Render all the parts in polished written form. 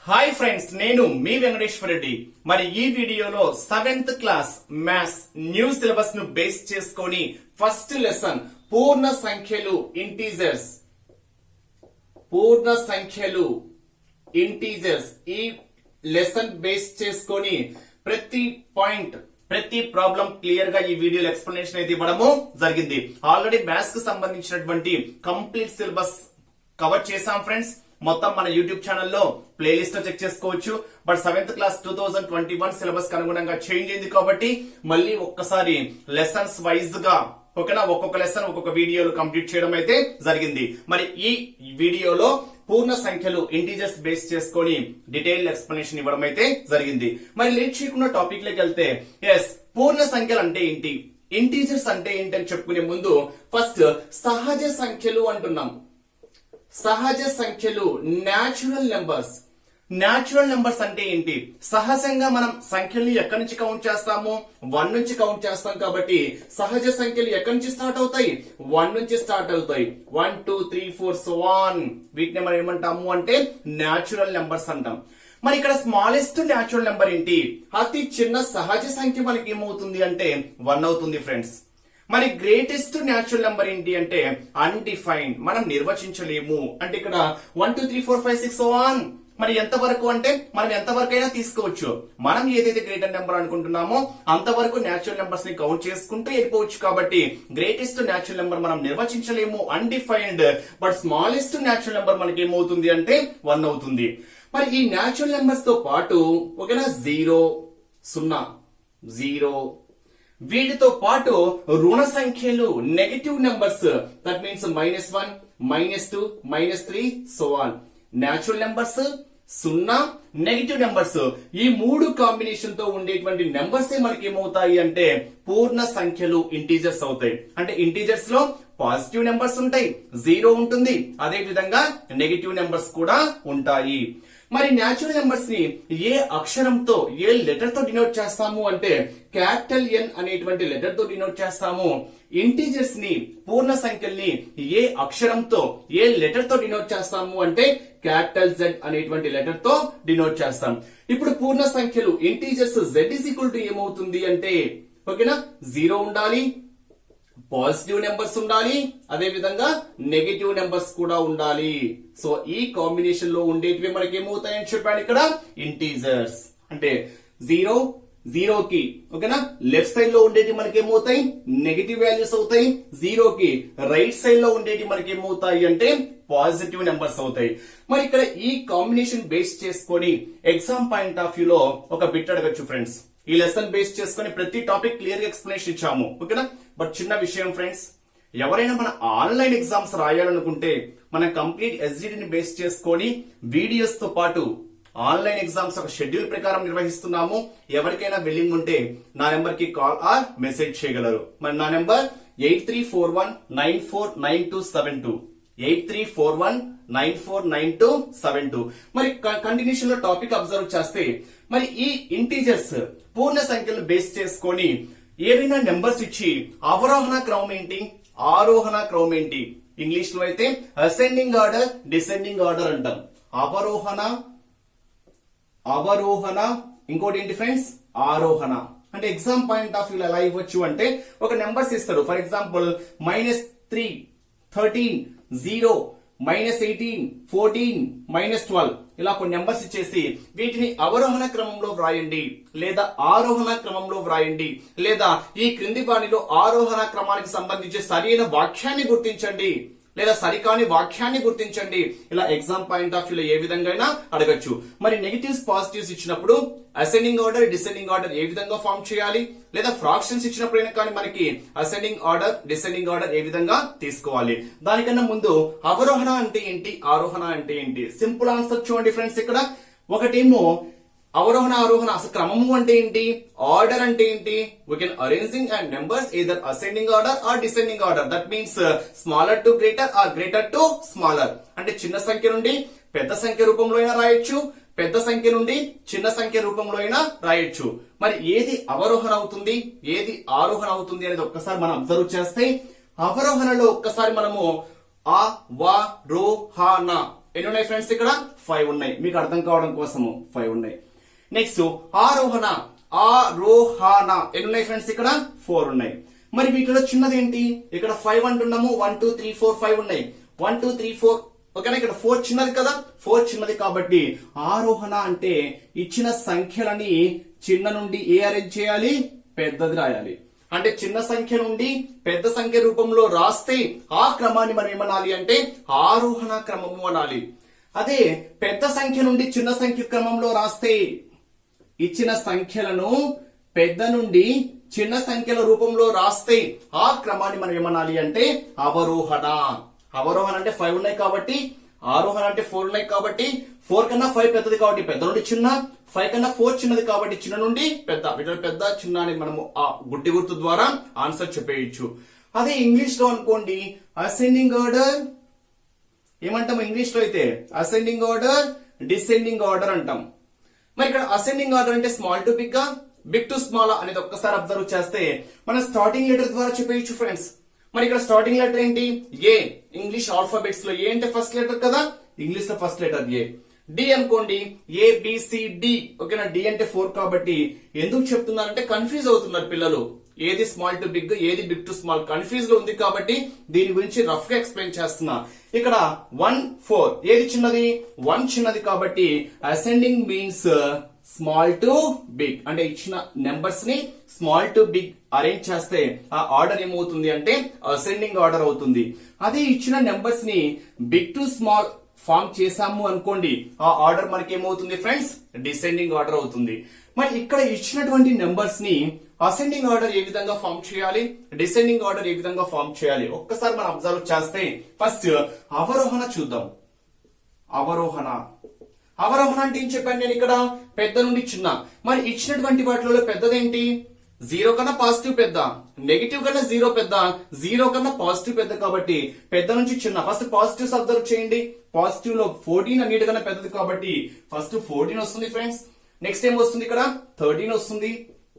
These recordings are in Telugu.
హాయ్ ఫ్రెండ్స్, నేను మీ వెంకటేశ్వర రెడ్డి. మరి ఈ వీడియోలో 7th class maths new syllabus ను బేస్ చేసుకొని ఫస్ట్ లెసన్ పూర్ణ సంఖ్యలు ఇంటీజర్స్ ఈ లెసన్ బేస్ చేసుకొని ప్రతి పాయింట్ ప్రతి ప్రాబ్లం క్లియర్ గా ఈ వీడియోలో ఎక్స్ప్లెనేషన్ అయితే ఇవ్వడము జరిగింది. ఆల్రెడీ మ్యాథ్స్ కు సంబంధించినటువంటి కంప్లీట్ సిలబస్ కవర్ చేసాం ఫ్రెండ్స్. మొత్తం మన యూట్యూబ్ ఛానల్లో ప్లేలిస్ట్ లో చెక్ చేసుకోవచ్చు. బట్ 7th క్లాస్ 2021 సిలబస్ కు అనుగుణంగా చేంజ్ అయింది కాబట్టి మళ్ళీ ఒక్కసారి లెసన్స్ వైజ్ గా ఓకేనా, ఒక్కొక్క లెసన్ ఒక్కొక్క వీడియోలో కంప్లీట్ చేయడం అయితే జరిగింది. మరి ఈ వీడియోలో పూర్ణ సంఖ్యలు ఇంటీజర్స్ బేస్ చేసుకొని డీటెయిల్ ఎక్స్ప్లెనేషన్ ఇవ్వడం అయితే జరిగింది. మరి లేట్ చేయకుండా టాపిక్ లోకి వెళ్తే, పూర్ణ సంఖ్యలు అంటే ఏంటి, ఇంటీజర్స్ అంటే ఏంటి అని చెప్పుకునే ముందు ఫస్ట్ సహజ సంఖ్యలు అంటున్నాం. సహజ సంఖ్యలు న్యాచురల్ నెంబర్స్ అంటే ఏంటి? సహజంగా మనం సంఖ్యల్ని ఎక్కడి నుంచి కౌంట్ చేస్తాము? 1 నుంచి కౌంట్ చేస్తాం. కాబట్టి సహజ సంఖ్యలు ఎక్కడి నుంచి స్టార్ట్ అవుతాయి? 1 నుంచి స్టార్ట్ అవుతాయి. 1 2 3 4 so on. వీటిని మనం ఏమంటాము అంటే న్యాచురల్ నెంబర్స్ అంటాం. మరి ఇక్కడ స్మాలెస్ట్ న్యాచురల్ నెంబర్ ఏంటి? అతి చిన్న సహజ సంఖ్య మనకి ఏమవుతుంది అంటే 1 అవుతుంది ఫ్రెండ్స్. మరి గ్రేటెస్ట్ న్యాచురల్ నెంబర్ ఏంటి అంటే అన్డిఫైన్డ్, మనం నిర్వచించలేము. అంటే ఇక్కడ 1 2 3 4 5 6 so on. మరి ఎంత వరకు అంటే మనం ఎంత వరకైనా తీసుకోవచ్చు. మనం ఏదైతే గ్రేటర్ నెంబర్ అనుకుంటున్నామో అంతవరకు న్యాచురల్ నెంబర్స్ ని కౌంట్ చేసుకుంటూ వెళ్ళిపోవచ్చు. కాబట్టి గ్రేటెస్ట్ న్యాచురల్ నెంబర్ మనం నిర్వచించలేము, undefined. But smallest natural number మనకి ఏమవుతుంది అంటే 1 అవుతుంది. మరి ఈ న్యాచురల్ నెంబర్స్ తో పాటు ఓకేనా 0 వీటితో పాటు రుణ సంఖ్యలు negative numbers, that means -1 -2 -3 so on. Natural numbers 0, negative numbers, ఈ 3 కాంబినేషన్ తో ఉండేటువంటి నెంబర్స్ మనకి ఏమవుతాయి అంటే పూర్ణ సంఖ్యలు ఇంటీజర్స్ అవుతాయి. అంటే ఇంటీజర్స్ లో పాజిటివ్ నెంబర్స్ ఉంటాయి, 0 ఉంటుంది, అదే విధంగా నెగటివ్ నెంబర్స్ కూడా ఉంటాయి. మరి న్యాచురల్ నెంబర్స్ ని ఏ అక్షరంతో, ఏ లెటర్ తో డినోట్ చేస్తాము అంటే క్యాపిటల్ N అనేటువంటి లెటర్ తో డినోట్ చేస్తాము. ఇంటీజర్స్ ని, పూర్ణ సంఖ్యల్ని ఏ అక్షరంతో, ఏ లెటర్ తో డినోట్ చేస్తాము అంటే క్యాపిటల్ Z అనేటువంటి లెటర్ తో డినోట్ చేస్తాం. ఇప్పుడు పూర్ణ సంఖ్యలు ఇంటీజర్స్ Z ఏమవుతుంది అంటే ఓకేనా 0 ఉండాలి, పాజిటివ్ నెంబర్స్ ఉండాలి, అదే విధంగా నెగటివ్ నెంబర్స్ కూడా ఉండాలి. సో ఈ కాంబినేషన్ లో ఉండేటివి మనకి ఏమవుతాయని చెప్పాను ఇక్కడ ఇంటీజర్స్. అంటే 0 కి ఓకేనా లెఫ్ట్ సైడ్ లో ఉండేటి మనకి ఏమవుతాయి నెగటివ్ వాల్యూస్ అవుతాయి. 0 కి రైట్ సైడ్ లో ఉండేటి మనకి ఏమవుతాయి అంటే పాజిటివ్ నెంబర్స్ అవుతాయి. మరి ఇక్కడ ఈ కాంబినేషన్ బేస్ చేసుకొని ఎగ్జామ్ పాయింట్ ఆఫ్ వ్యూ లో ఒక బిట్ అడగచ్చు ఫ్రెండ్స్. ఈ లెసన్ బేస్ చేసుకొని ప్రతి టాపిక్ క్లియర్ గా ఎక్స్ప్లెనేషన్ ఇచ్చాము ఓకేనా. బట్ చిన్న విషయం ఫ్రెండ్స్, ఎవరైనా మన ఆన్లైన్ ఎగ్జామ్స్ రాయాలనుకుంటే మనం కంప్లీట్ SGD ని బేస్ చేసుకొని వీడియోస్ తో పాటు ఆన్లైన్ ఎగ్జామ్స్ ఒక షెడ్యూల్ ప్రకారం నిర్వహిస్తున్నాము. ఎవరికైనా బిల్లింగ్ ఉంటే నా నెంబర్ కి కాల్ ఆర్ మెసేజ్ చేయగలరు. మరి నా నెంబర్ 8341949272 8341949272. మరి కంటిన్యూషన్ లో టాపిక్ అబ్జర్వ్ చేస్తే, మరి ఈ ఇంటీజర్స్ పూర్ణ సంఖ్యలను బేస్ చేసుకొని ఏవైనా నెంబర్స్ ఇచ్చి అవరోహణ క్రమం ఏంటి, ఆరోహణ క్రమం ఏంటి, ఇంగ్లీష్ లో అయితే అసెండింగ్ ఆర్డర్, డిసెండింగ్ ఆర్డర్ అంటాం. అవరోహణ ఇంకోటి ఏంటి ఫ్రెండ్స్ ఆరోహణ. అంటే ఎగ్జామ్ పాయింట్ ఆఫ్ వ్యూ ఎలా ఇవ్వచ్చు అంటే ఒక నెంబర్స్ ఇస్తారు. ఫర్ ఎగ్జాంపుల్ -3 13 0 -18 14 -12 ఇలా కొన్ని నెంబర్స్ ఇచ్చేసి వీటిని అవరోహణ క్రమంలో వ్రాయండి లేదా ఆరోహణ క్రమంలో వ్రాయండి, లేదా ఈ క్రింది వాటిలో ఆరోహణ క్రమానికి సంబంధించి సరైన వాక్యాన్ని గుర్తించండి లేదా సరికాని వాక్యాన్ని గుర్తించండి. ఇలా ఎగ్జామ్ పాయింట్ ఆఫ్ వ్యూ లో ఏ విధంగా అయినా అడగచ్చు. మరి నెగటివ్స్ పాజిటివ్స్ ఇచ్చినప్పుడు అసెండింగ్ ఆర్డర్, డిసెండింగ్ ఆర్డర్ ఏ విధంగా ఫామ్ చేయాలి, లేదా ఫ్రాక్షన్స్ ఇచ్చినప్పుడైనా కానీ మనకి అసెండింగ్ ఆర్డర్, డిసెండింగ్ ఆర్డర్ ఏ విధంగా తీసుకోవాలి. దానికన్నా ముందు అవరోహణ అంటే ఏంటి, ఆరోహణ అంటే ఏంటి, సింపుల్ ఆన్సర్ చూడండి ఫ్రెండ్స్. ఇక్కడ ఒకటేమో అవరోహణ ఆరోహణ అసలు క్రమము అంటే ఏంటి, ఆర్డర్ అంటే ఏంటి, we can arranging and numbers either ascending order or descending order. That means smaller to greater or greater to smaller. అంటే చిన్న సంఖ్య నుండి పెద్ద సంఖ్య రూపంలో అయినా రాయొచ్చు, పెద్ద సంఖ్య నుండి చిన్న సంఖ్య రూపంలో అయినా రాయొచ్చు. మరి ఏది అవరోహణ అవుతుంది, ఏది ఆరోహణ అవుతుంది అనేది ఒక్కసారి మనం అబ్జర్వ్ చేస్తే, అవరోహణలో ఒక్కసారి మనము ఆ వా రో హ నా ఎన్ని ఉన్నాయి ఫ్రెండ్స్ ఇక్కడ 5 ఉన్నాయి, మీకు అర్థం కావడం కోసము 5 ఉన్నాయి. నెక్స్ట్ ఆరోహణ, ఆరోహణ ఎన్ని ఉన్నాయి ఫ్రెండ్స్ ఇక్కడ 4 ఉన్నాయి. మరి వీటిలో చిన్నది ఏంటి, ఇక్కడ 5 అంటున్నాము, 1 2 3 4 5 ఉన్నాయి, 1 2 3 4 ఓకేనా. ఇక్కడ 4 చిన్నది కదా, 4 చిన్నది కాబట్టి ఆరోహణ అంటే ఇచ్చిన సంఖ్యలని చిన్న నుండి ఏ అరేంజ్ చేయాలి, పెద్దది రాయాలి. అంటే చిన్న సంఖ్య నుండి పెద్ద సంఖ్య రూపంలో రాస్తే ఆ క్రమాన్ని మనం ఏమనాలి అంటే ఆరోహణ క్రమము అనాలి. అదే పెద్ద సంఖ్య నుండి చిన్న సంఖ్య క్రమంలో రాస్తే ఇచ్చిన సంఖ్యలను పెద్ద నుండి చిన్న సంఖ్యల రూపంలో రాస్తే ఆ క్రమాన్ని మనం ఏమనాలి అంటే అవరోహణ. అవరోహణ అంటే 5 ఉన్నాయి కాబట్టి, ఆరోహణ అంటే 4 ఉన్నాయి కాబట్టి, 4 కన్నా 5 పెద్దది కాబట్టి పెద్ద నుండి చిన్న, 5 కన్నా 4 చిన్నది కాబట్టి చిన్న నుండి పెద్ద. వీటిలో పెద్ద చిన్న అని మనము ఆ గుడ్డి గుర్తు ద్వారా ఆన్సర్ చెప్పేయచ్చు. అదే ఇంగ్లీష్ లో అనుకోండి అసెండింగ్ ఆర్డర్ ఏమంటాం, ఇంగ్లీష్ లో అయితే అసెండింగ్ ఆర్డర్, డిసెండింగ్ ఆర్డర్ అంటాం. మరి ఇక్కడ అసెండింగ్ ఆర్డర్ అంటే స్మాల్ టు బిగ్ గా, బిగ్ టు స్మాల్ అనేది ఒక్కసారి అబ్జర్వ్ చేస్తే మనం స్టార్టింగ్ లెటర్ ద్వారా చెప్పేయచ్చు ఫ్రెండ్స్. మరి ఇక్కడ స్టార్టింగ్ లెటర్ ఏంటి, ఏ. ఇంగ్లీష్ ఆల్ఫాబెట్స్ లో ఏ అంటే ఫస్ట్ లెటర్ కదా, ఇంగ్లీష్ లో ఫస్ట్ లెటర్ ఏ. డి అనుకోండి ABCD ఓకేనా. డి అంటే 4 కాబట్టి ఎందుకు చెప్తున్నారంటే కన్ఫ్యూజ్ అవుతున్నారు పిల్లలు, ఏది స్మాల్ టు బిగ్, ఏది బిగ్ టు స్మాల్ కన్ఫ్యూజ్ లో ఉంది కాబట్టి దీని గురించి రఫ్ గా ఎక్స్ప్లెయిన్ చేస్తున్నా. ఇక్కడ 1 4 ఏది చిన్నది, 1 చిన్నది కాబట్టి ascending means small to big. అంటే ఇచ్చిన నెంబర్స్ ని స్మాల్ టు బిగ్ అరేంజ్ చేస్తే ఆ ఆర్డర్ ఏమవుతుంది అంటే అసెండింగ్ ఆర్డర్ అవుతుంది. అదే ఇచ్చిన నెంబర్స్ ని బిగ్ టు స్మాల్ ఫామ్ చేసాము అనుకోండి, ఆ ఆర్డర్ మనకి ఏమవుతుంది ఫ్రెండ్స్, డిసెండింగ్ ఆర్డర్ అవుతుంది. మరి ఇక్కడ ఇచ్చినటువంటి నెంబర్స్ ని అసెండింగ్ ఆర్డర్ ఏ విధంగా ఫామ్ చేయాలి, డిసెండింగ్ ఆర్డర్ ఏ విధంగా ఫామ్ చేయాలి ఒక్కసారి మనం అబ్జర్వ్ చేస్తే ఫస్ట్ అవరోహణ చూద్దాం. అవరోహణ, అవరోహణ అంటే ఏం చెప్పాను నేను ఇక్కడ, పెద్ద నుండి చిన్న. మరి ఇచ్చినటువంటి వాటిలో పెద్దదేంటి, 0 కన్నా పాజిటివ్ పెద్ద, నెగిటివ్ కన్నా 0 పెద్ద, 0 కన్నా పాజిటివ్ పెద్ద కాబట్టి పెద్ద నుంచి చిన్న. ఫస్ట్ పాజిటివ్స్ అబ్జర్వ్ చేయండి, పాజిటివ్ లో 14 అన్నిటికన్నా పెద్దది కాబట్టి ఫస్ట్ 14 వస్తుంది ఫ్రెండ్స్. నెక్స్ట్ ఏం వస్తుంది ఇక్కడ 13 వస్తుంది,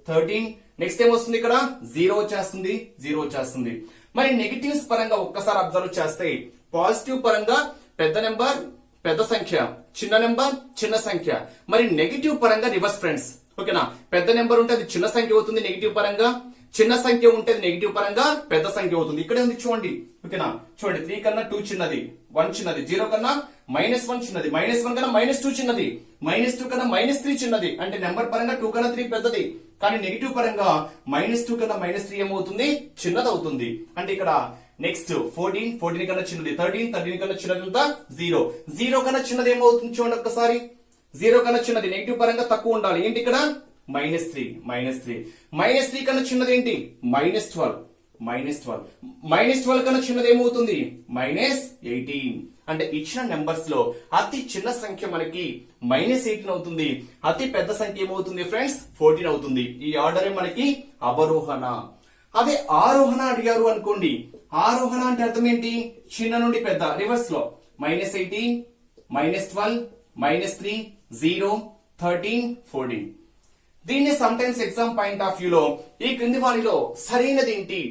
13. నెక్స్ట్ ఏం వస్తుంది ఇక్కడ 0 వచ్చేస్తుంది, 0 వచ్చేస్తుంది. మరి నెగిటివ్స్ పరంగా ఒక్కసారి అబ్జర్వ్ చేస్తే పాజిటివ్ పరంగా పెద్ద నెంబర్ పెద్ద సంఖ్య, చిన్న నెంబర్ చిన్న సంఖ్య. మరి నెగిటివ్ పరంగా రివర్స్ ఫ్రెండ్స్ ఓకేనా. పెద్ద నెంబర్ ఉంటే అది చిన్న సంఖ్య అవుతుంది నెగిటివ్ పరంగా, చిన్న సంఖ్య ఉంటే నెగిటివ్ పరంగా పెద్ద సంఖ్య అవుతుంది. ఇక్కడే ఉంది చూడండి ఓకేనా. చూడండి 3 కన్నా 2 చిన్నది, 1 చిన్నది, 0 కన్నా -1 చిన్నది, -1 కన్నా -2 చిన్నది, -2 కన్నా -3 చిన్నది. అంటే నెంబర్ పరంగా 2 కన్నా 3 పెద్దది, కానీ నెగిటివ్ పరంగా -2 కన్నా -3 ఏమవుతుంది, చిన్నది అవుతుంది. అంటే ఇక్కడ నెక్స్ట్ 14 కన్నా చిన్నది, 13 కన్నా చిన్నది అంతా 0 కన్నా చిన్నది ఏమవుతుంది చూడండి ఒక్కసారి. 0 కన్నా చిన్నది నెగిటివ్ పరంగా తక్కువ ఉండాలి, ఏంటి ఇక్కడ -3 -3 కన్నా చిన్నది ఏంటి -12 -12 కన్నా చిన్నది ఏమవుతుంది -18. అంటే ఇచ్చిన నెంబర్స్ లో అతి చిన్న సంఖ్య మనకి -18 అవుతుంది, అతి పెద్ద సంఖ్య ఏమవుతుంది ఫ్రెండ్స్ 14 అవుతుంది. ఈ ఆర్డరే మనకి అవరోహణ. అదే ఆరోహణ అడిగారు అనుకోండి, ఆరోహణ అంటే అర్థం ఏంటి, చిన్న నుండి పెద్ద రివర్స్ లో -18 -12 -3 0 13 14. దీన్ని some times exam point of view లో ఈ క్రింది వారిలో సరైనది ఏంటి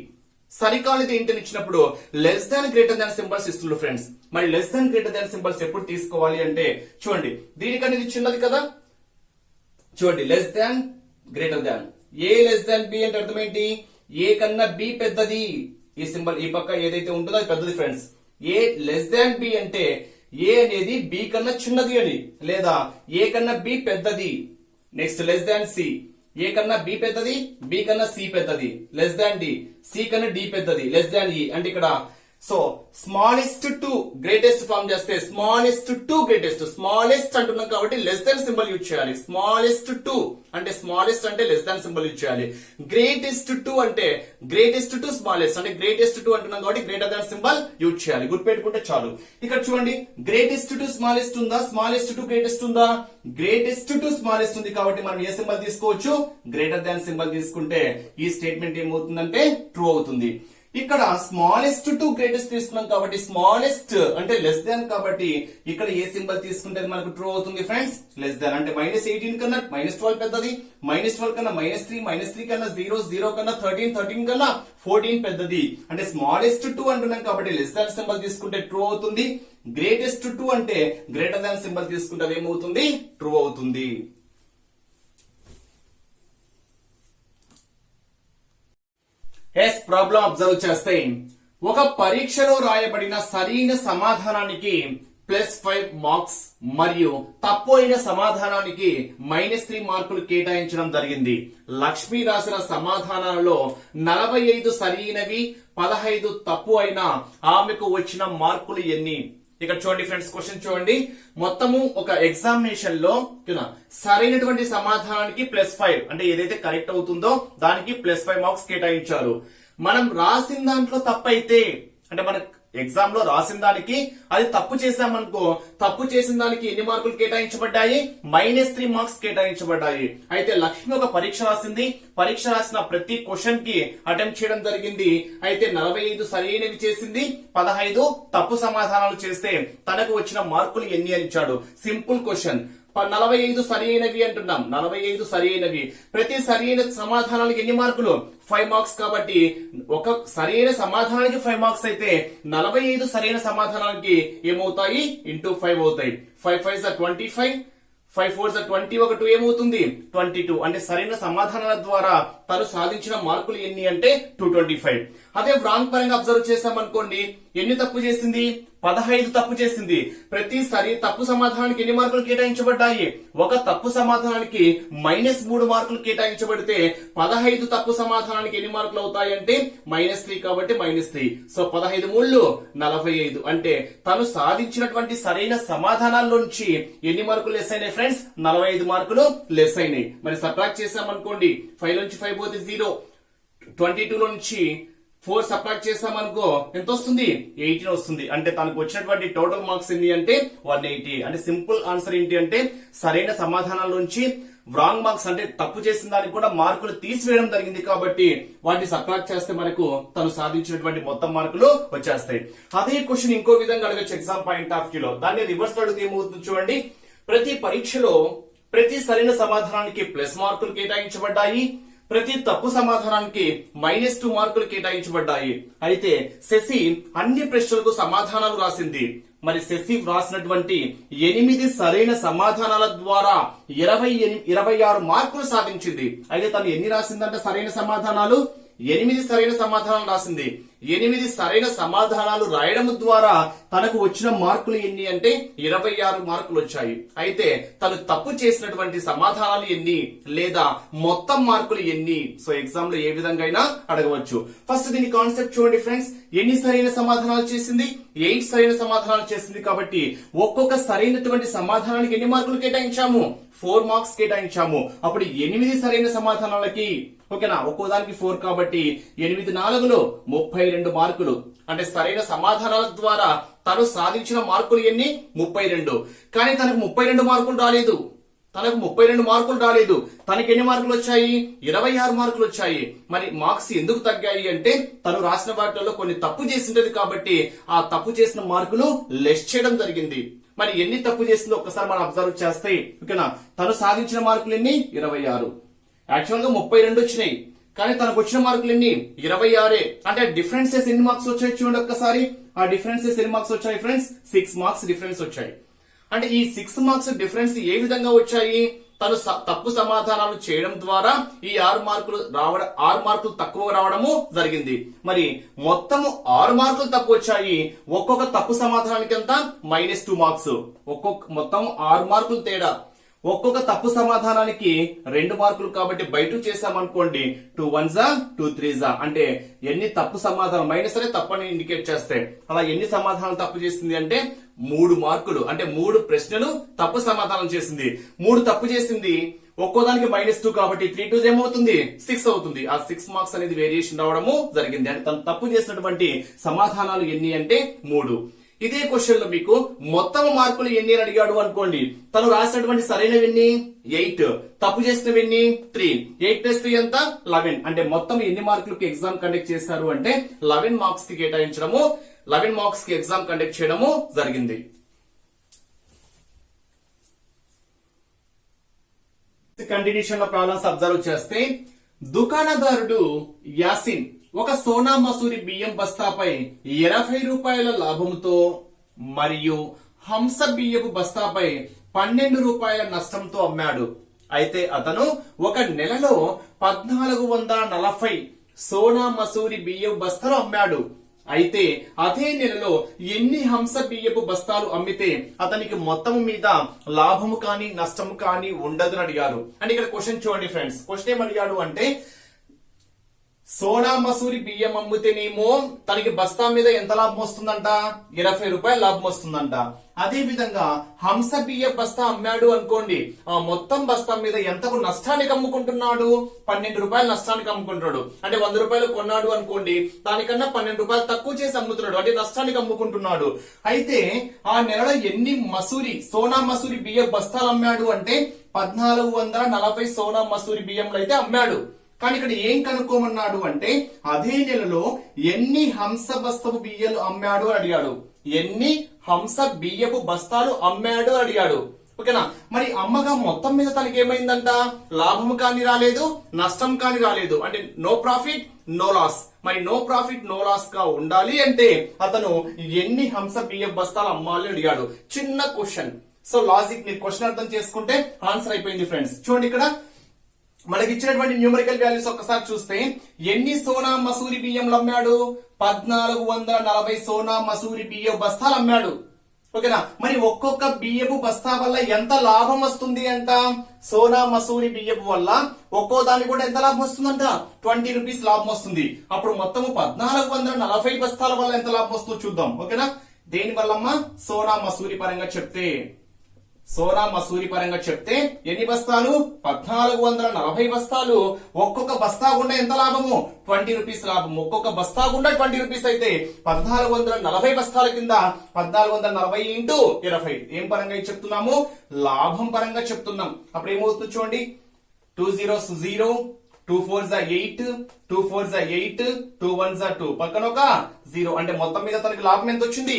సరికానిది ఏంటి అని ఇచ్చినప్పుడు less than greater than symbols ఇస్తున్నారు ఫ్రెండ్స్. మరి less than greater than symbols ఎప్పుడు తీసుకోవాలి అంటే చూడండి, దీనికన్నా ఇది చిన్నది కదా, చూడండి లెస్ దాన్ గ్రేటర్ దాన్, ఏ లెస్ దాన్ బి అంటే అర్థం ఏంటి, ఏ కన్నా బి పెద్దది. ఈ సింబల్ ఈ పక్క ఏదైతే ఉంటుందో అది పెద్దది ఫ్రెండ్స్. ఏ లెస్ దాన్ బి అంటే ఏ అనేది బి కన్నా చిన్నది అని, లేదా ఏ కన్నా బి పెద్దది. Next less than C, A కన్నా బి పెద్దది, బి కన్నా సి పెద్దది. లెస్ దాన్ డి, సి కన్నా డి పెద్దది. లెస్ దాన్ ఈ అంటే ఇక్కడ so smallest to greatest form చేస్తే స్మాలెస్ట్ టు గ్రేటెస్ట్, స్మాలెస్ట్ అంటున్నాం కాబట్టి లెస్ దాన్ సింబల్ యూజ్ చేయాలి. స్మాలెస్ట్ టు అంటే స్మాలెస్ట్ అంటే లెస్ దాన్ సింబల్ యూజ్ చేయాలి. గ్రేటెస్ట్ టు అంటే గ్రేటెస్ట్ టు స్మాలెస్ట్ అంటే గ్రేటెస్ట్ టు అంటున్నాం కాబట్టి గ్రేటర్ దాన్ సింబల్ యూజ్ చేయాలి. గుర్తుపెట్టుకుంటే చాలు. ఇక్కడ చూడండి గ్రేటెస్ట్ టు స్మాలెస్ట్ ఉందా, స్మాలెస్ట్ టు గ్రేటెస్ట్ ఉందా, గ్రేటెస్ట్ టు స్మాలెస్ట్ ఉంది కాబట్టి మనం ఏ సింబల్ తీసుకోవచ్చు, గ్రేటర్ దాన్ సింబల్ తీసుకుంటే ఈ స్టేట్మెంట్ ఏమవుతుందంటే ట్రూ అవుతుంది. ఇక్కడ స్మాలెస్ట్ టు గ్రేటెస్ట్ తీసుకున్నాం కాబట్టి స్మాలెస్ట్ అంటే లెస్ దాన్ కాబట్టి ఇక్కడ ఏ సింబల్ తీసుకుంటే అది మనకు ట్రూ అవుతుంది ఫ్రెండ్స్. లెస్ దాన్ అంటే -18 కన్నా -12 పెద్దది, -12 కన్నా -3, -3 కన్నా 0, 0 కన్నా 13, 13 కన్నా 14 పెద్దది. అంటే స్మాలెస్ట్ టు అంటున్నాం కాబట్టి లెస్ దాన్ సింబల్ తీసుకుంటే ట్రూ అవుతుంది. గ్రేటెస్ట్ టు అంటే గ్రేటర్ దాన్ సింబల్ తీసుకుంటే అది ఏమవుతుంది, ట్రూ అవుతుంది. ఎస్ ప్రాబ్లం అబ్జర్వ్ చేస్తే ఒక పరీక్షలో రాయబడిన సరైన సమాధానానికి +5 మార్క్స్ మరియు తప్పు అయిన సమాధానానికి -3 మార్కులు కేటాయించడం జరిగింది. లక్ష్మి రాసిన సమాధానాలలో 45 సరైనవి 15 తప్పు అయిన ఆమెకు వచ్చిన మార్కులు ఎన్ని? ఇక్కడ చూడండి ఫ్రెండ్స్, క్వశ్చన్ చూడండి. మొత్తము ఒక ఎగ్జామినేషన్ లో సరైనటువంటి సమాధానానికి +5 అంటే ఏదైతే కరెక్ట్ అవుతుందో దానికి +5 మార్క్స్ కేటాయించారు. మనం రాసిన దాంట్లో తప్పైతే అంటే మన ఎగ్జామ్ లో రాసిన దానికి అది తప్పు చేసామనుకో, తప్పు చేసిన దానికి ఎన్ని మార్కులు కేటాయించబడ్డాయి, -3 మార్క్స్ కేటాయించబడ్డాయి. అయితే లక్ష్మి ఒక పరీక్ష రాసింది, పరీక్ష రాసిన ప్రతి క్వశ్చన్ కి అటెంప్ట్ చేయడం జరిగింది. అయితే 45 సరైనవి చేసింది, 15 తప్పు సమాధానాలు చేస్తే తనకు వచ్చిన మార్కులు ఎన్ని అని ఇచ్చాడు. Simple question. 45 సరైనవి అంటున్నాం, 45 సరైనవి. ప్రతి సరైన సమాధానానికి ఎన్ని మార్కులు, 5 మార్క్స్. కాబట్టి ఒక సరైన సమాధానానికి 5 మార్క్స్ అయితే 45 సరైన సమాధానానికి ఏమవుతాయి, × 5 అవుతాయి. 5 5 25, 5 4 20, ఒక 2 ఏమవుతుంది 22. అంటే సరైన సమాధానాల ద్వారా తను సాధించిన మార్కులు ఎన్ని అంటే 225. అదే రాంగ్ పరంగా అబ్జర్వ్ చేసామనుకోండి, ఎన్ని తప్పు చేసింది, 15 తప్పు చేసింది. ప్రతి తప్పు సమాధానానికి ఎన్ని మార్కులు కేటాయించబడ్డాయి, ఒక తప్పు సమాధానానికి -3 మార్కులు కేటాయించబడితే 15 తప్పు సమాధానానికి ఎన్ని మార్కులు అవుతాయి అంటే -3 కాబట్టి -3. సో 15 3 45. అంటే తను సాధించినటువంటి సరైన సమాధానాల్లోంచి ఎన్ని మార్కులు లెస్ అయినాయి ఫ్రెండ్స్, 45 మార్కులు లెస్ అయినాయి. మరి సబ్ట్రాక్ట్ చేసామనుకోండి, 5 నుంచి 5 పోతే 0, 22 లో నుంచి 4 సబ్ట్రాక్ట్ చేసామనుకో ఎంత వస్తుంది, 18 వస్తుంది. అంటే తనకు వచ్చినటువంటి టోటల్ మార్క్స్ ఎన్ని అంటే 180. అంటే సింపుల్ ఆన్సర్ ఏంటి అంటే సరైన సమాధానాల నుంచి రాంగ్ మార్క్స్ అంటే తప్పు చేసిన దానికి కూడా మార్కులు తీసివేయడం జరిగింది కాబట్టి వాటిని సబ్ట్రాక్ట్ చేస్తే మనకు తను సాధించినటువంటి మొత్తం మార్కులు వచ్చేస్తాయి. అదే క్వశ్చన్ ఇంకో విధంగా అడగచ్చు ఎగ్జామ్ పాయింట్ ఆఫ్ వ్యూలో. దాన్ని రివర్స్ అడిగితే ఏమవుతుంది చూడండి. ప్రతి పరీక్షలో ప్రతి సరైన సమాధానానికి ప్లస్ మార్కులు కేటాయించబడ్డాయి, ప్రతి తప్పు సమాధానానికి -2 మార్కులు కేటాయించబడ్డాయి. అయితే శశి అన్ని ప్రశ్నలకు సమాధానాలు రాసింది. మరి శశి రాసినటువంటి 8 సరైన సమాధానాల ద్వారా 26 మార్కులు సాధించింది. అయితే తను ఎన్ని రాసిందంటే సరైన సమాధానాలు 8 సరైన సమాధానాలు రాసింది. 8 సరైన సమాధానాలు రాయడం ద్వారా తనకు వచ్చిన మార్కులు ఎన్ని అంటే 26 మార్కులు వచ్చాయి. అయితే తను తప్పు చేసినటువంటి సమాధానాలు ఎన్ని లేదా మొత్తం మార్కులు ఎన్ని? సో ఎగ్జామ్ లో ఏ విధంగా అయినా అడగవచ్చు. ఫస్ట్ దీని కాన్సెప్ట్ చూడండి ఫ్రెండ్స్. ఎన్ని సరైన సమాధానాలు చేసింది, 8 సరైన సమాధానాలు చేసింది. కాబట్టి ఒక్కొక్క సరైనటువంటి సమాధానానికి ఎన్ని మార్కులు కేటాయించాము, 4 మార్క్స్ కేటాయించాము. అప్పుడు 8 సరైన సమాధానాలకి ఓకేనా, ఒక్కో దానికి 4 కాబట్టి 8 4 32 మార్కులు. అంటే సరైన సమాధానాల ద్వారా తను సాధించిన మార్కులు ఎన్ని, 32. కానీ తనకు 32 మార్కులు రాలేదు. తనకి ఎన్ని మార్కులు వచ్చాయి, 26 మార్కులు వచ్చాయి. మరి మార్క్స్ ఎందుకు తగ్గాయి అంటే తను రాసిన వాటిలో కొన్ని తప్పు చేసింది కాబట్టి ఆ తప్పు చేసిన మార్కులు లెస్ చేయడం జరిగింది. మరి ఎన్ని తప్పు చేసిందో ఒక్కసారి మనం అబ్జర్వ్ చేస్తే ఓకేనా, తను సాధించిన మార్కులు ఎన్ని, 26. యాక్చువల్ గా 32 వచ్చినాయి, కానీ తనకు వచ్చిన మార్కులు ఎన్ని, 26. అంటే డిఫరెన్సెస్ ఎన్ని మార్క్స్ వచ్చాయి చూడండి ఒక్కసారి. ఆ డిఫరెన్సెస్ ఎన్ని మార్క్స్ వచ్చాయి ఫ్రెండ్స్, 6 మార్క్స్ డిఫరెన్స్ వచ్చాయి. అంటే ఈ 6 మార్క్స్ డిఫరెన్స్ ఏ విధంగా వచ్చాయి, తను తప్పు సమాధానాలు చేయడం ద్వారా ఈ 6 మార్కులు తక్కువ రావడము జరిగింది. మరి మొత్తము 6 మార్కులు తక్కువ వచ్చాయి. ఒక్కొక్క తప్పు సమాధానానికి ఎంత, -2 మార్క్స్. మొత్తం 6 మార్కులు తేడా. ఒక్కొక్క తప్పు సమాధానానికి 2 మార్కులు కాబట్టి బై 2 చేసామనుకోండి, 2 1s 2 3s. అంటే ఎన్ని తప్పు సమాధానం మైనస్ అనే తప్పని ఇండికేట్ చేస్తే అలా ఎన్ని సమాధానాలు తప్పు చేసింది అంటే 3 మార్కులు. అంటే 3 ప్రశ్నలు తప్పు సమాధానం చేసింది. 3 తప్పు చేసింది, ఒక్కోదానికి -2 కాబట్టి 3 2s ఏమవుతుంది, 6 అవుతుంది. ఆ 6 మార్క్స్ అనేది వేరియేషన్ రావడము జరిగింది. అంటే తను తప్పు చేసినటువంటి సమాధానాలు ఎన్ని అంటే 3. ఇదే క్వశ్చన్ లో మీకు మొత్తం మార్కులు ఎన్ని అని అడిగాడు అనుకోండి, తను రాసినటువంటి సరైనవి ఎన్ని 8, తప్పు చేసినవి ఎన్ని 3, 8 ప్లస్ 3 ఎంత 11. అంటే మొత్తం ఎన్ని మార్కులకు ఎగ్జామ్ కండక్ట్ చేశారు అంటే 11 మార్క్స్ కి కేటాయించడము, 11 మార్క్స్ కి ఎగ్జామ్ కండక్ట్ చేయడము జరిగింది. కంటిన్యూషన్ లో ప్రాబ్లమ్స్ అబ్జర్వ్ చేస్తే, దుకాణదారుడు యాసిన్ ఒక సోనా మసూరి బియ్యం బస్తాపై 20 రూపాయల లాభంతో మరియు హంస బియ్యపు బస్తాపై 12 రూపాయల నష్టంతో అమ్మాడు. అయితే అతను ఒక నెలలో 1440 సోనా మసూరి బియ్యపు బస్తాలు అమ్మాడు. అయితే అదే నెలలో ఎన్ని హంస బియ్యపు బస్తాలు అమ్మితే అతనికి మొత్తం మీద లాభము కానీ నష్టము కానీ ఉండదని అడిగారు. అంటే ఇక్కడ క్వశ్చన్ చూడండి ఫ్రెండ్స్, క్వశ్చన్ ఏమడిగాడు అంటే సోనా మసూరి బియ్యం అమ్మితేనేమో తనకి బస్తా మీద ఎంత లాభం వస్తుందంట, 20 రూపాయల లాభం వస్తుందంట. అదే విధంగా హంస బియ్య బస్తా అమ్మాడు అనుకోండి, ఆ మొత్తం బస్తా మీద ఎంతకు నష్టానికి అమ్ముకుంటున్నాడు, 12 రూపాయల నష్టానికి అమ్ముకుంటున్నాడు. అంటే 100 రూపాయలు కొన్నాడు అనుకోండి, దానికన్నా 12 రూపాయలు తక్కువ చేసి అమ్ముతున్నాడు, అంటే నష్టానికి అమ్ముకుంటున్నాడు. అయితే ఆ నెలలో ఎన్ని సోనా మసూరి బియ్య బస్తాలు అమ్మాడు అంటే 1440 సోనా మసూరి బియ్యంలో అయితే అమ్మాడు. కానీ ఇక్కడ ఏం కనుక్కోమన్నాడు అంటే అదే నెలలో ఎన్ని హంస బస్తపు బియ్యాలు అమ్మాడు అని అడిగాడు. ఎన్ని హంస బియ్యపు బస్తాలు అమ్మాడు అని అడిగాడు. ఓకేనా, మరి అమ్మగా మొత్తం మీద తనకి ఏమైందంట, లాభం కానీ రాలేదు, నష్టం కానీ రాలేదు. అంటే నో ప్రాఫిట్ నో లాస్. మరి నో ప్రాఫిట్ నో లాస్ గా ఉండాలి అంటే అతను ఎన్ని హంస బియ్యపు బస్తాలు అమ్మాలి అడిగాడు. చిన్న క్వశ్చన్. సో లాజిక్ ని క్వశ్చన్ అర్థం చేసుకుంటే ఆన్సర్ అయిపోయింది ఫ్రెండ్స్. చూడండి, ఇక్కడ మనకి ఇచ్చినటువంటి న్యూమరికల్ వాల్యూస్ ఒక్కసారి చూస్తే ఎన్ని సోనా మసూరి బియ్యంలు అమ్మాడు, 1440 సోనా మసూరి బియ్యం బస్తాలు అమ్మాడు. ఓకేనా, మరి ఒక్కొక్క బియ్యపు బస్తా వల్ల ఎంత లాభం వస్తుంది అంట, సోనా మసూరి బియ్యపు వల్ల ఒక్కో దానికి కూడా ఎంత లాభం వస్తుందంట, 20 రూపీస్ లాభం వస్తుంది. అప్పుడు మొత్తము 1440 బస్తాల వల్ల ఎంత లాభం వస్తుందో చూద్దాం. ఓకేనా, దేని వల్లమ్మా, సోనా మసూరి పరంగా చెప్తే ఎన్ని బస్తాలు, 1440 బస్తాలు. ఒక్కొక్క బస్తా గుండా ఎంత లాభము, 20 రూపీస్ లాభం. ఒక్కొక్క బస్తా గుండా 20 రూపీస్ అయితే 1440 బస్తాల కింద 1440 ఇంటూ 20 ఏం పరంగా చెప్తున్నాము, లాభం పరంగా చెప్తున్నాం. అప్పుడు ఏమవుతుంది చూడండి, 2 zeros 0, 2 4s 8, 2 4s 8, 2 1s 2, పక్కన ఒక 0. అంటే మొత్తం మీద తనకి లాభం ఎంత వచ్చింది,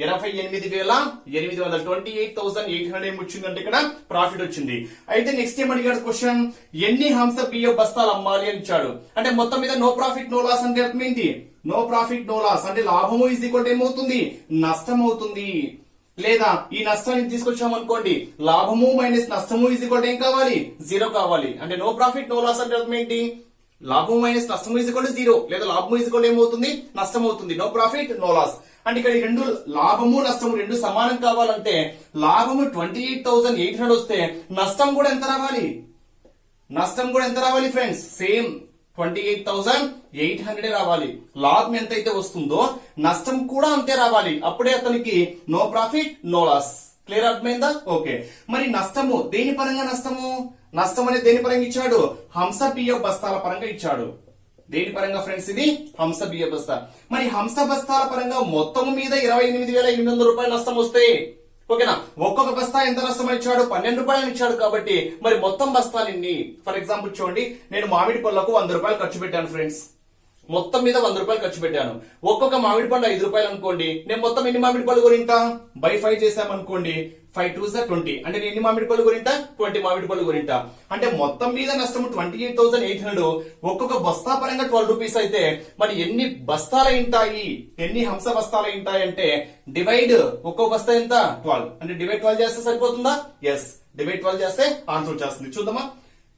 28,800, 28,800 ఏం వచ్చిందంటే ఇక్కడ ప్రాఫిట్ వచ్చింది. అయితే నెక్స్ట్ ఏం అడిగాడు క్వశ్చన్, ఎన్ని హంస బియ్య బస్తాలు అమ్మాలి అని ఇచ్చాడు. అంటే మొత్తం మీద నో ప్రాఫిట్ నో లాస్ అంటే అర్థం ఏంటి, నో ప్రాఫిట్ నో లాస్ అంటే లాభము ఈజ్ ఈక్వల్ టు ఏమవుతుంది, నష్టం అవుతుంది. లేదా ఈ నష్టాన్ని తీసుకొచ్చామనుకోండి, లాభము మైనస్ నష్టము ఈజ్ ఈక్వల్ టు ఏం కావాలి, 0 కావాలి. అంటే నో ప్రాఫిట్ నో లాస్ అంటే అర్థం ఏంటి, లాభం మైనస్ నష్టము ఈజ్ ఈక్వల్ టు 0, లేదా లాభము ఈజ్ ఈక్వల్ టు ఏమవుతుంది, నష్టం అవుతుంది. నో ప్రాఫిట్ నో లాస్ అంటే ఇక్కడ ఈ రెండు లాభము నష్టము రెండు సమానం కావాలంటే లాభము 28,800 వస్తే నష్టం కూడా ఎంత రావాలి, ఫ్రెండ్స్, సేమ్ 28,800 రావాలి. లాభం ఎంతైతే వస్తుందో నష్టం కూడా అంతే రావాలి. అప్పుడే అతనికి no profit no loss. Clear అర్థమైందా? ఓకే, మరి నష్టము దేని పరంగా, నష్టం అనేది దేని పరంగా ఇచ్చాడు, హంస బియ్య బస్తాల పరంగా ఇచ్చాడు. దేని పరంగా ఫ్రెండ్స్, ఇది హంస బియ్య బస్తా. మరి హంస బస్తాల పరంగా మొత్తం మీద 28,800 రూపాయలు నష్టం వస్తే, ఓకేనా, ఒక్కొక్క బస్తా ఎంత నష్టం ఇచ్చాడు, 12 రూపాయలు ఇచ్చాడు. కాబట్టి మరి మొత్తం బస్తాలు ఎన్ని, ఫర్ ఎగ్జాంపుల్ చూడండి, నేను మామిడి పళ్ళకు 100 రూపాయలు ఖర్చు పెట్టాను ఫ్రెండ్స్. మొత్తం మీద 100 రూపాయలు ఖర్చు పెట్టాను. ఒక్కొక్క మామిడి పండు 5 రూపాయలు అనుకోండి, నేను మొత్తం ఎన్ని మామిడి పళ్ళు కొనింటా, బై 5 చేసామనుకోండి, 5 2s 20. అంటే నేను ఎన్ని మామిడి పళ్ళు కొనింటా, 20 మామిడి పళ్ళు కొనింటా. అంటే మొత్తం మీద నష్టం 28,800. ఒక్కొక్క బస్తా పరంగా 12 రూపీస్ అయితే మరి ఎన్ని బస్తాలు ఉంటాయి, ఎన్ని హంస బస్తాలు ఉంటాయి అంటే డివైడ్, ఒక్కో బస్తా ఎంత 12. అంటే డివైడ్ 12 చేస్తే సరిపోతుందా? ఎస్, డివైడ్ 12 చేస్తే ఆన్సర్ వచ్చేస్తుంది. చూద్దామా,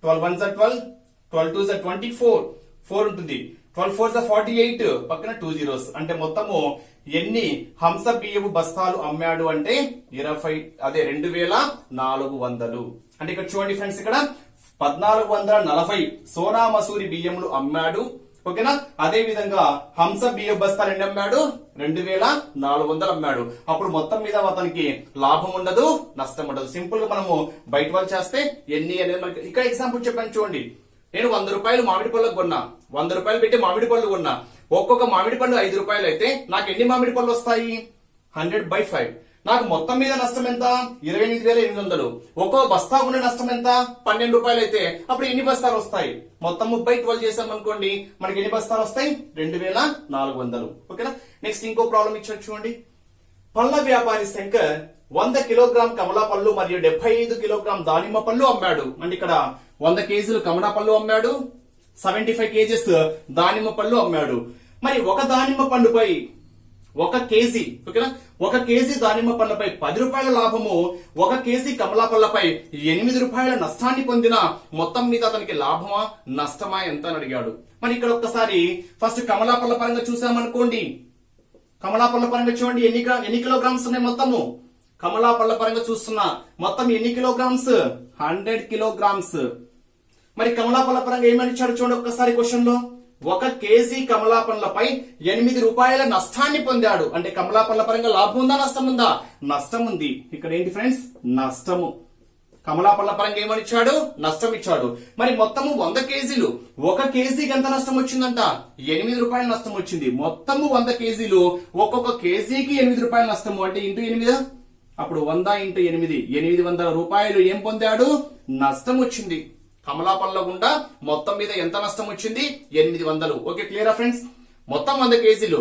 12 1s 12, 12 2s 24, 4 ఉంటుంది, 12 4s 48, పక్కన 2 zeros. అంటే మొత్తము ఎన్ని హంస బియ్యపు బస్తాలు అమ్మాడు అంటే 2,400. అంటే ఇక్కడ చూడండి ఫ్రెండ్స్, ఇక్కడ 1440 సోనా మసూరి బియ్యములు అమ్మాడు. ఓకేనా, అదే విధంగా హంస బియ్య బస్తాలు ఎన్ని అమ్మాడు, 2,400 అమ్మాడు. అప్పుడు మొత్తం మీద అతనికి లాభం ఉండదు, నష్టం ఉండదు. సింపుల్ గా మనము బయట వాళ్ళు చేస్తే ఎన్ని అనేది మనకి ఇక్కడ ఎగ్జాంపుల్ చెప్పాను చూడండి. నేను 100 రూపాయలు మామిడి పళ్ళకు కొన్నా, 100 రూపాయలు పెట్టి మామిడి పళ్ళు కొన్నా. ఒక్కొక్క మామిడి పండు 5 రూపాయలు అయితే నాకు ఎన్ని మామిడి పళ్ళు వస్తాయి, 100/5. నాకు మొత్తం మీద నష్టం ఎంత? 28,800. ఒక్కో బస్తా ఉన్న నష్టం ఎంత? 12 రూపాయలు అయితే అప్పుడు ఎన్ని బస్తాలు వస్తాయి? మొత్తం 30/12 చేసాం అనుకోండి, మనకి ఎన్ని బస్తాలు వస్తాయి? 2,400. ఓకేనా? నెక్స్ట్ ఇంకో ప్రాబ్లం ఇచ్చారు చూడండి. పళ్ళ వ్యాపారి శంకర్ 100 కిలోగ్రామ్ కమలా పళ్ళు మరియు 75 కిలోగ్రామ్ దానిమ్మ పళ్ళు అమ్మాడు. అంటే ఇక్కడ 100 కేజీలు కమలా పళ్ళు అమ్మాడు, 75 కేజీస్ దానిమ్మ పళ్ళు అమ్మాడు. మరి ఒక దానిమ్మ పండుపై 1 కేజీ, ఓకేనా, 1 కేజీ దానిమ్మ పళ్ళపై 10 రూపాయల లాభము, 1 కేజీ కమలా పళ్ళపై 8 రూపాయల నష్టాన్ని పొందిన మొత్తం మీద అతనికి లాభమా నష్టమా ఎంత అని అడిగాడు. మరి ఇక్కడ ఒక్కసారి ఫస్ట్ కమలా పళ్ళ పరంగా చూసామనుకోండి. కమలా పళ్ళ పరంగా చూడండి ఎన్ని కిలోగ్రామ్స్ ఉన్నాయి మొత్తము. కమలా పళ్ళ పరంగా చూస్తున్నా మొత్తం ఎన్ని కిలోగ్రామ్స్? 100 కిలోగ్రామ్స్. మరి కమలా పళ్ళ పరంగా ఏమని ఇచ్చాడు చూడండి ఒక్కసారి క్వశ్చన్ లో. 1 కేజీ కమలా పండ్లపై 8 రూపాయల నష్టాన్ని పొందాడు. అంటే కమలా పండ్ల పరంగా లాభం ఉందా నష్టం ఉందా? నష్టం ఉంది. ఇక్కడ ఏంటి ఫ్రెండ్స్? నష్టము. కమలా పండ్ల పరంగా ఏమని ఇచ్చాడు? నష్టం ఇచ్చాడు. మరి మొత్తము 100 కేజీలు, 1 కేజీకి ఎంత నష్టం వచ్చిందంట? 8 రూపాయల నష్టం వచ్చింది. మొత్తము 100 కేజీలు, ఒక్కొక్క కేజీకి 8 రూపాయల నష్టము. అంటే ఇంటూ 8, అప్పుడు 100 ఇంటూ 8, 800 రూపాయలు ఏం పొందాడు? నష్టం వచ్చింది. కమలా పళ్ళ గుండా మొత్తం మీద ఎంత నష్టం వచ్చింది? 800. ఓకే, క్లియరా ఫ్రెండ్స్? మొత్తం 100 కేజీలు,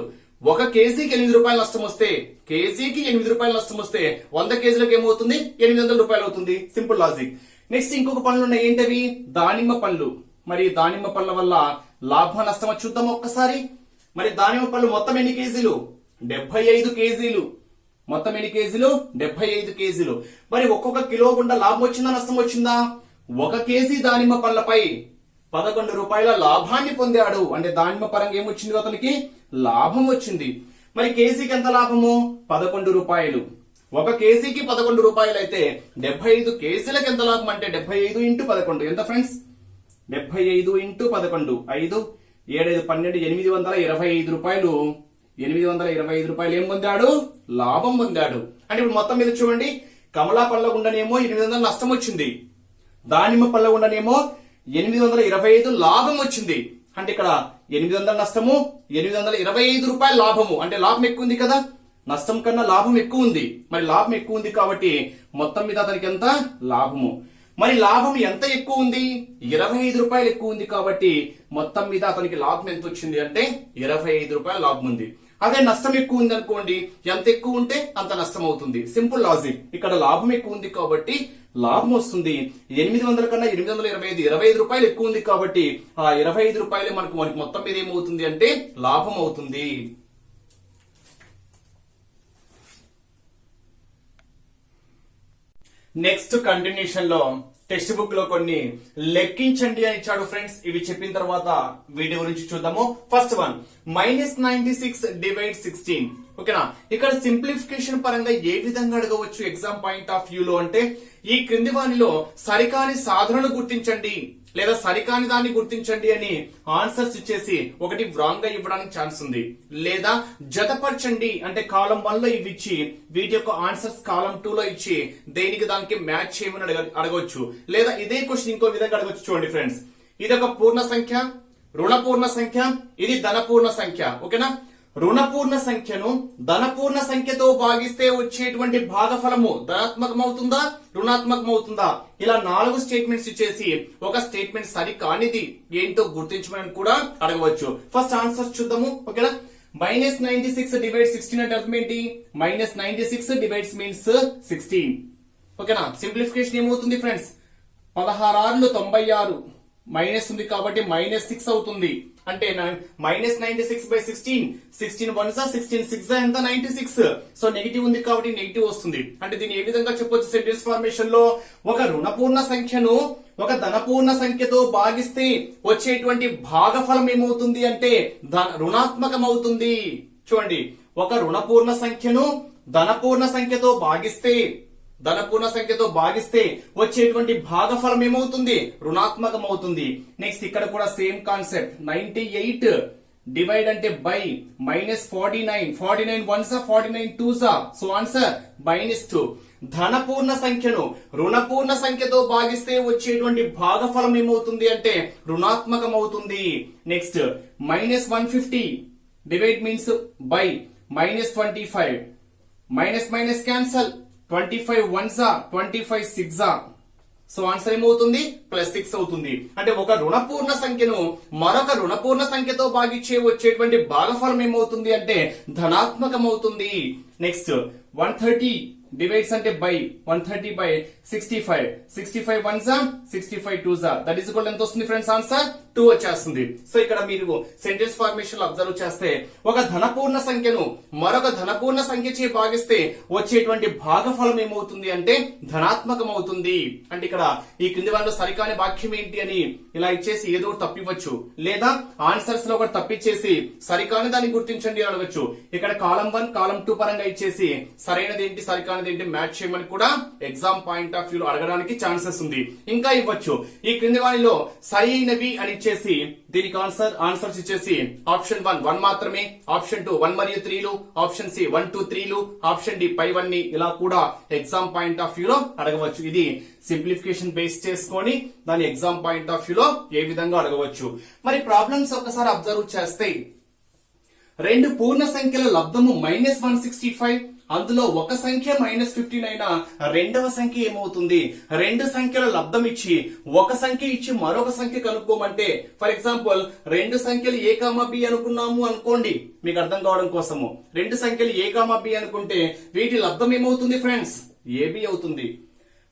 1 కేజీకి 8 రూపాయల నష్టం వస్తే, కేజీకి 8 రూపాయల నష్టం వస్తే 100 కేజీలకు ఏమవుతుంది? 800 రూపాయలు అవుతుంది. Simple logic. నెక్స్ట్ ఇంకొక పనులు ఉన్నాయి. ఏంటవి? దానిమ్మ పళ్ళు. మరి దానిమ్మ పళ్ళ వల్ల లాభ నష్టం చూద్దాం ఒక్కసారి. మరి దానిమ్మ పళ్ళు మొత్తం ఎన్ని కేజీలు? 75 కేజీలు. మొత్తం ఎన్ని కేజీలు? 75 కేజీలు. మరి ఒక్కొక్క కిలో గుండా లాభం వచ్చిందా నష్టం వచ్చిందా? 1 కేజీ దానిమ్మ పళ్ళపై 11 రూపాయల లాభాన్ని పొందాడు. అంటే దానిమ్మ పరంగా ఏమొచ్చింది? అతనికి లాభం వచ్చింది. మరి కేజీకి ఎంత లాభము? 11 రూపాయలు. 1 కేజీకి 11 రూపాయలు అయితే 75 కేజీలకు ఎంత లాభం? అంటే 75 ఇంటూ 11 ఎంత ఫ్రెండ్స్? 75 ఇంటూ 11, 5, 7, 5, 12, 825 రూపాయలు. 825 రూపాయలు ఏం పొందాడు? లాభం పొందాడు. అంటే ఇప్పుడు మొత్తం మీద చూడండి, కమలా పళ్ళ గుండనేమో 800 నష్టం వచ్చింది, దానిమ్మ పళ్ళ గుండనేమో 825 లాభం వచ్చింది. అంటే ఇక్కడ 800 నష్టము, 825 రూపాయల లాభము. అంటే లాభం ఎక్కువ ఉంది కదా, నష్టం కన్నా లాభం ఎక్కువ ఉంది. మరి లాభం ఎక్కువ ఉంది కాబట్టి మొత్తం మీద అతనికి ఎంత లాభము? మరి లాభం ఎంత ఎక్కువ ఉంది? 25 రూపాయలు ఎక్కువ ఉంది కాబట్టి మొత్తం మీద అతనికి లాభం ఎంత వచ్చింది అంటే 25 రూపాయల లాభం ఉంది. అదే నష్టం ఎక్కువ ఉంది అనుకోండి, ఎంత ఎక్కువ ఉంటే అంత నష్టం అవుతుంది. Simple logic. ఇక్కడ లాభం ఎక్కువ ఉంది కాబట్టి లాభం వస్తుంది. 800 కన్నా 825, 25 రూపాయలు ఎక్కువ ఉంది కాబట్టి ఆ 25 రూపాయలే మనకు మొత్తం మీద ఏమవుతుంది అంటే లాభం అవుతుంది. నెక్స్ట్ కంటిన్యూషన్ లో టెక్స్ట్ బుక్ లో కొన్ని లెక్కించండి అని ఇచ్చాడు ఫ్రెండ్స్. ఇవి చెప్పిన తర్వాత వీడియో గురించి చూద్దాము. First one, -96 divide 16. ఓకేనా? ఇక్కడ సింప్లిఫికేషన్ పరంగా ఏ విధంగా అడగవచ్చు ఎగ్జామ్ పాయింట్ ఆఫ్ వ్యూ లో అంటే, ఈ క్రింది వానిలో సరికాని సాధనను గుర్తించండి లేదా సరికాని దాన్ని గుర్తించండి అని ఆన్సర్స్ ఇచ్చేసి ఒకటి రాంగ్ గా ఇవ్వడానికి ఛాన్స్ ఉంది. లేదా జతపరచండి అంటే కాలం 1 లో ఇవి ఇచ్చి వీటి యొక్క ఆన్సర్స్ కాలం 2 లో ఇచ్చి దేనికి దానికి మ్యాచ్ చేయమని అడగవచ్చు. లేదా ఇదే క్వశ్చన్ ఇంకో విధంగా అడగవచ్చు. చూడండి ఫ్రెండ్స్, ఇది ఒక పూర్ణ సంఖ్య, రుణపూర్ణ సంఖ్య, ఇది ధనపూర్ణ సంఖ్య. ఓకేనా? రుణపూర్ణ సంఖ్యను ధనపూర్ణ సంఖ్యతో భాగిస్తే వచ్చేటువంటి భాగఫలము ధనాత్మకం అవుతుందా రుణాత్మకం అవుతుందా? ఇలా 4 స్టేట్మెంట్స్ ఇచ్చేసి ఒక స్టేట్మెంట్ సరికానిది ఏంటో గుర్తించమని కూడా అడగవచ్చు. ఫస్ట్ ఆన్సర్ చూద్దాము. ఓకేనా? -96 డివైడ్ 16 అంటే అర్థం ఏంటి? -96 డివైడ్స్ మీన్స్ 16. ఓకేనా? సింప్లిఫికేషన్ ఏమవుతుంది ఫ్రెండ్స్? 16 96 మైనస్ ఉంది కాబట్టి -6 అవుతుంది. అంటే -96/16, 16 1s 16 6 ఎంత 96. సో నెగిటివ్ ఉంది కాబట్టి నెగిటివ్ వస్తుంది. అంటే దీన్ని ఏ విధంగా చెప్పొచ్చు సెంటెన్స్ ఫార్మేషన్ లో? ఒక రుణపూర్ణ సంఖ్యను ఒక ధనపూర్ణ సంఖ్యతో భాగిస్తే వచ్చేటువంటి భాగఫలం ఏమవుతుంది అంటే రుణాత్మకం అవుతుంది. చూడండి, ఒక రుణపూర్ణ సంఖ్యను ధనపూర్ణ సంఖ్యతో భాగిస్తే వచ్చేటువంటి భాగఫలం ఏమవుతుంది? రుణాత్మకం అవుతుంది. నెక్స్ట్ ఇక్కడ కూడా సేమ్ కాన్సెప్ట్. 98 డివైడ్ అంటే by -49, 49 1s 49 2s. So answer -2. ధనపూర్ణ సంఖ్యను రుణపూర్ణ సంఖ్యతో భాగిస్తే వచ్చేటువంటి భాగఫలం ఏమవుతుంది అంటే రుణాత్మకం అవుతుంది. Next -150 divide means by -25, minus minus cancel, 25 1s 25 6 so answer ఏమవుతుంది +6 అవుతుంది. అంటే ఒక రుణపూర్ణ సంఖ్యను మరొక రుణపూర్ణ సంఖ్యతో భాగించే వచ్చేటువంటి భాగఫలం ఏమవుతుంది అంటే ధనాత్మకం అవుతుంది. నెక్స్ట్ 130 డివైడ్స్ అంటే by 130 by 65, 65 1s 65 2s that is equal ఎంత వస్తుంది ఫ్రెండ్స్ ఆన్సర్ 2 వచ్చేస్తుంది. సో ఇక్కడ మీరు సెంటెన్స్ ఫార్మేషన్ లో అబ్జర్వ్ చేస్తే ఒక ధనపూర్ణ సంఖ్యను మరొక ధనపూర్ణ సంఖ్యచే భాగిస్తే వచ్చేటువంటి భాగఫలం ఏమవుతుంది అంటే ధనాత్మకం అవుతుంది. అంటే ఇక్కడ ఈ క్రింది వాళ్ళలో సరికాని వాక్యం ఏంటి అని ఇలా ఇచ్చేసి ఏదో ఒకటి తప్పివచ్చు, లేదా ఆన్సర్స్ లో ఒకటి తప్పిచ్చేసి సరికాని దాన్ని గుర్తించండి అని అడగచ్చు. ఇక్కడ కాలం 1 కాలం 2 పరంగా ఇచ్చేసి సరైనది ఏంటి సరికానిది ఏంటి మ్యాచ్ చేయమని కూడా ఎగ్జామ్ పాయింట్ ఆఫ్ వ్యూ లో అడగడానికి ఛాన్సెస్ ఉంది. ఇంకా ఇవ్వచ్చు ఈ క్రింది వాటిలో సరైనవి అని ఇచ్చేసి దీనికి ఆన్సర్స్ ఇచ్చేసి ఆప్షన్ 1 మాత్రమే, ఆప్షన్ 2 1 మరియు 3లు, ఆప్షన్ సి 1 2 3లు, ఆప్షన్ డి పై 1 ఇలా కూడా ఎగ్జామ్ పాయింట్ ఆఫ్ వ్యూ లో అడగవచ్చు. ఇది సింప్లిఫికేషన్ బేస్ చేసుకొని దాని ఎగ్జామ్ పాయింట్ ఆఫ్ వ్యూ లో ఏ విధంగా అడగవచ్చు. మరి ప్రాబ్లమ్స్ ఒకసారి అబ్జర్వ్ చేస్తే రెండు పూర్ణ సంఖ్యల లబ్ధము -165, అందులో ఒక సంఖ్య -15 అయినా రెండవ సంఖ్య ఏమవుతుంది? రెండు సంఖ్యల లబ్ధం ఇచ్చి ఒక సంఖ్య ఇచ్చి మరొక సంఖ్య కనుక్కోమంటే, ఫర్ ఎగ్జాంపుల్ రెండు సంఖ్యలు a, b అనుకున్నాము అనుకోండి, మీకు అర్థం కావడం కోసము రెండు సంఖ్యలు a, b అనుకుంటే వీటి లబ్ధం ఏమవుతుంది ఫ్రెండ్స్? ab అవుతుంది.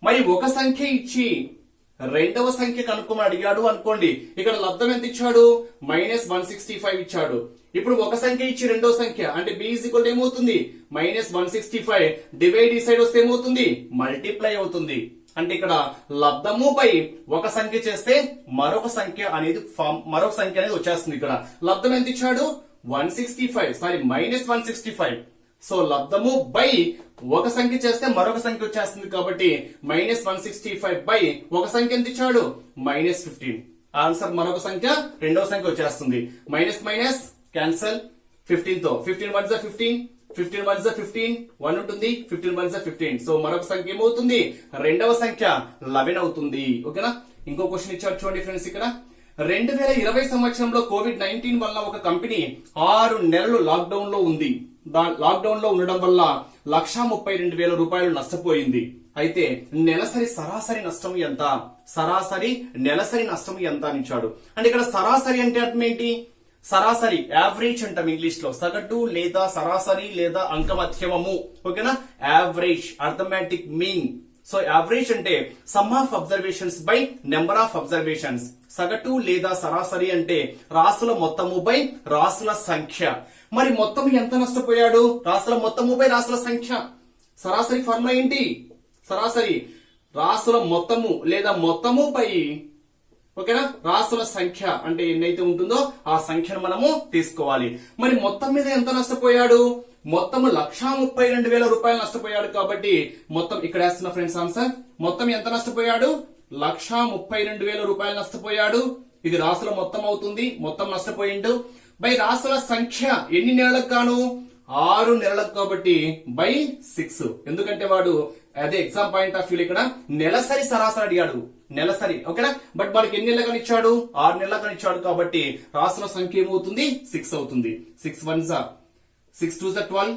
మరి ఒక సంఖ్య ఇచ్చి రెండవ సంఖ్య కనుక్కోమని అడిగాడు అనుకోండి, ఇక్కడ లబ్ధం ఎంత ఇచ్చాడు? -165 ఇచ్చాడు. ఇప్పుడు ఒక సంఖ్య ఇచ్చి రెండో సంఖ్య అంటే b ఈక్వల్ ఏమవుతుంది? -165 డివైడ్ ఈ సైడ్ వస్తే ఏమవుతుంది? మల్టిప్లై అవుతుంది. అంటే ఇక్కడ లబ్ధము బై ఒక సంఖ్య చేస్తే మరొక సంఖ్య అనేది వచ్చేస్తుంది. ఇక్కడ లబ్ధం ఎంత ఇచ్చాడు? 165 సారీ -165. సో లబ్ధము బై ఒక సంఖ్య చేస్తే మరొక సంఖ్య వచ్చేస్తుంది కాబట్టి -165 బై ఒక సంఖ్య ఎంత ఇచ్చాడు? -15. ఆన్సర్ మరొక సంఖ్య రెండవ సంఖ్య వచ్చేస్తుంది. మైనస్ మైనస్ క్యాన్సల్ 15 తో 15 1s 15, 15 1s 15 1 ఉంటుంది, 15 1s 15. సో మరొక సంఖ్య ఏమవుతుంది? రెండవ సంఖ్య 11 అవుతుంది. ఓకేనా? ఇంకో క్వశ్చన్ ఇచ్చారు చూడండి ఫ్రెండ్స్. ఇక్కడ 2020 సంవత్సరంలో COVID-19 వల్ల ఒక కంపెనీ 6 నెలలు లాక్డౌన్ లో ఉంది. లాక్డౌన్ లో ఉండడం వల్ల 1,32,000 రూపాయలు నష్టపోయింది. అయితే నెలసరి సరాసరి నష్టం ఎంత? సరాసరి నెలసరి నష్టం ఎంత అని ఇచ్చాడు. అంటే ఇక్కడ సరాసరి అంటే అర్థం ఏంటి? సరాసరి యావరేజ్ అంటాం ఇంగ్లీష్ లో, సగటు లేదా సరాసరి లేదా అంకమధ్యమము. ఓకేనా? Average arithmetic mean. So average అంటే sum of observations by number of observations. సగటు లేదా సరాసరి అంటే రాసుల మొత్తము బై రాసుల సంఖ్య. మరి మొత్తం ఎంత నష్టపోయాడు? రాసుల మొత్తము బై రాసుల సంఖ్య. సరాసరి ఫార్ములా ఏంటి? సరాసరి రాసుల మొత్తము లేదా మొత్తము బై ఓకేనా రాసుల సంఖ్య అంటే ఎన్నైతే ఉంటుందో ఆ సంఖ్యను మనము తీసుకోవాలి. మరి మొత్తం మీద ఎంత నష్టపోయాడు? మొత్తం 1,32,000 రూపాయలు నష్టపోయాడు. కాబట్టి మొత్తం ఇక్కడ వేస్తున్న ఫ్రెండ్స్ ఆన్సర్. మొత్తం ఎంత నష్టపోయాడు? 1,32,000 రూపాయలు నష్టపోయాడు. ఇది రాసుల మొత్తం అవుతుంది. మొత్తం నష్టపోయిండు బై రాసుల సంఖ్య ఎన్ని నెలలకు గాను? 6 నెలలకు. కాబట్టి బై 6. ఎందుకంటే వాడు అదే ఎగ్జామ్ పాయింట్ ఆఫ్ వ్యూ ఇక్కడ నెలసరి సరాసరి అడిగాడు. నెలసరి ఓకేనా? బట్ మనకి ఎన్ని నెలలు ఇచ్చాడు? 6 నెలలు ఇచ్చాడు. కాబట్టి రాసుల సంఖ్య ఏమవుతుంది? 6 అవుతుంది. 6 1s 6 2s 12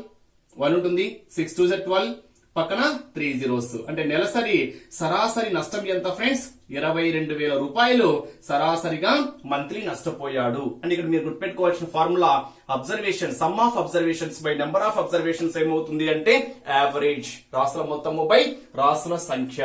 1 ఉంటుంది. 6 2s 12 పక్కన 3 zeros. అంటే నెలసరి సరాసరి నష్టం ఎంత ఫ్రెండ్స్? 22,000 రూపాయలు సరాసరిగా మంత్లీ నష్టపోయాడు. అంటే ఇక్కడ మీరు గుర్తుపెట్టుకోవాల్సిన formula observation some of observations by number of observations ఏమవుతుంది అంటే యావరేజ్. రాసుల మొత్తము బై రాసుల సంఖ్య.